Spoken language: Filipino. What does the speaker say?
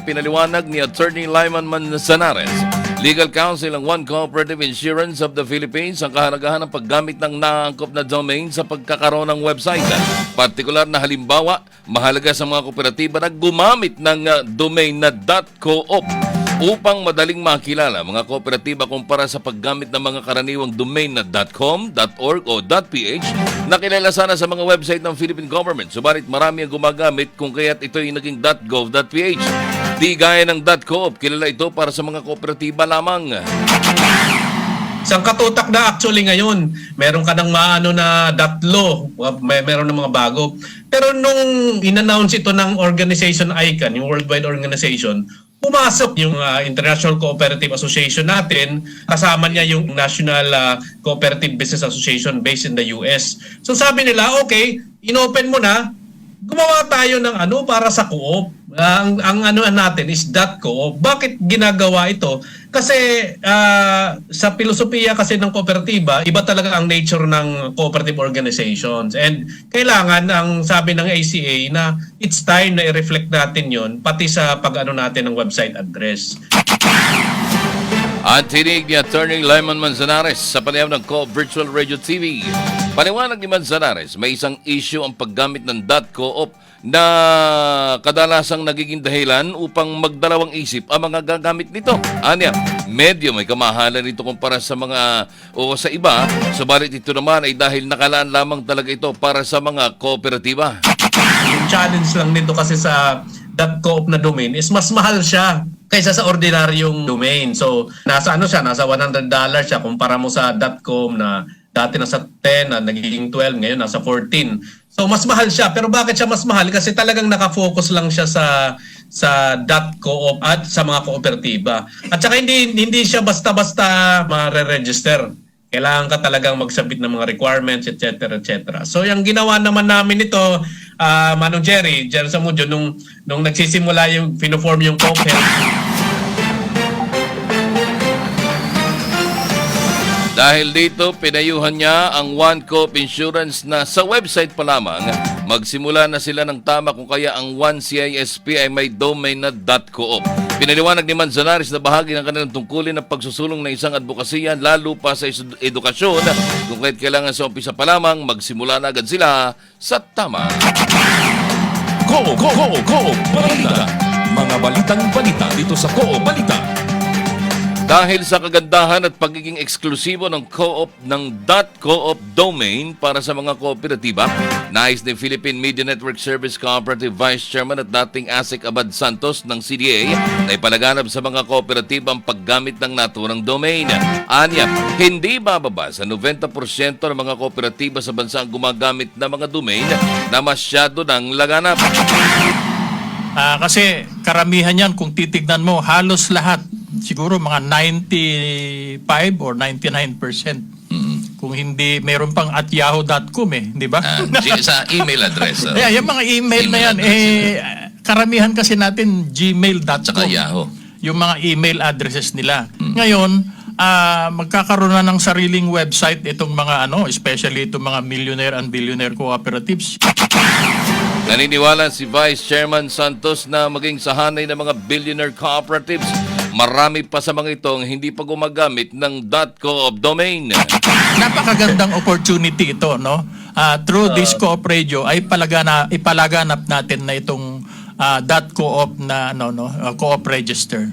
pinaliwanag ni Attorney Lyman Manzanares, Legal Counsel ng One Cooperative Insurance of the Philippines, ang kahalagahan ng paggamit ng naangkop na domain sa pagkakaroon ng website. Partikular na halimbawa, mahalaga sa mga kooperatiba na gumamit ng domain na .coop upang madaling makilala mga kooperatiba kumpara sa paggamit ng mga karaniwang domain na .com, .org o .ph na kilala sana sa mga website ng Philippine government. Subalit marami ang gumagamit kung kaya't ito ay naging .gov.ph. Di gaya ng .coop, kilala ito para sa mga kooperatiba lamang. Isang katutak na actually ngayon, meron ka ng maano na .law, meron ng mga bago. Pero nung in-announce ito ng organization ICANN, yung Worldwide Organization, pumasok yung International Cooperative Association natin, kasama niya yung National Cooperative Business Association based in the US. So sabi nila, okay, inopen mo na, gumawa tayo ng ano para sa co-op. Ang ano natin is .coop. Bakit ginagawa ito? Kasi sa filosofiya kasi ng kooperatiba, iba talaga ang nature ng cooperative organizations. And kailangan, ang sabi ng ACA, na it's time na i-reflect natin yon pati sa pag-ano natin ng website address. At tinig ni Attorney Lyman Manzanares sa panayam ng Co Virtual Radio TV. Paniwanag ni Manzanares, may isang issue ang paggamit ng .coop na kadalasang nagiging dahilan upang magdalawang isip ang mga gagamit nito. Anya, medyo may kamahalan nito kumpara sa mga o sa iba, subalit ito naman ay dahil nakalaan lamang talaga ito para sa mga kooperatiba. Yung challenge lang nito kasi sa .coop na domain is mas mahal siya kaysa sa ordinaryong domain. So, nasa ano siya, nasa $100 siya kumpara mo sa .com na dati nasa 10, na nagiging 12, ngayon nasa 14. So, mas mahal siya. Pero bakit siya mas mahal? Kasi talagang nakafocus lang siya sa .coop at sa mga kooperatiba. At saka hindi siya basta-basta mare-register. Kailangan ka talagang magsabit ng mga requirements, etc. etc. So, yung ginawa naman namin ito, Manong Jerry Samudio, nung nagsisimula yung pinoform yung COOP. Dahil dito, pinayuhan niya ang One Coop Insurance na sa website pa lamang, magsimula na sila ng tama kung kaya ang One CISP ay may domain na .coop. Pinaliwanag ni Manzanares na bahagi ng kanilang tungkulin ng pagsusulong ng isang advokasya lalo pa sa edukasyon kung kahit kailangan sa umpisa pa lamang, magsimula na agad sila sa tama. Coop Balita. Mga balitang balita dito sa Coop Balita. Dahil sa kagandahan at pagiging eksklusibo ng co-op ng .coop domain para sa mga kooperatiba, nais ni Philippine Media Network Service Cooperative Vice Chairman at dating ASEC Abad Santos ng CDA na ipalaganap sa mga kooperatiba ang paggamit ng naturang domain. Anya, hindi bababa sa 90% ng mga kooperatiba sa bansa ang gumagamit ng mga domain na masyado ng laganap. Kasi karamihan yan, kung titignan mo, halos lahat, siguro mga 95 or 99%. Kung hindi, meron pang at yahoo.com di ba? Sa email address. Yung mga email na yan, karamihan kasi natin gmail.com. Saka Yahoo. Yung mga email addresses nila. Ngayon, magkakaroon na ng sariling website itong mga especially itong mga millionaire and billionaire cooperatives. Naniniwala si Vice Chairman Santos na maging sahanay ng mga billionaire cooperatives, marami pa sa mga itong hindi pa gumagamit ng .coop domain. Napakagandang opportunity ito, no? Through this Coop Radio ay ipalaganap natin na itong .coop na Coop Register.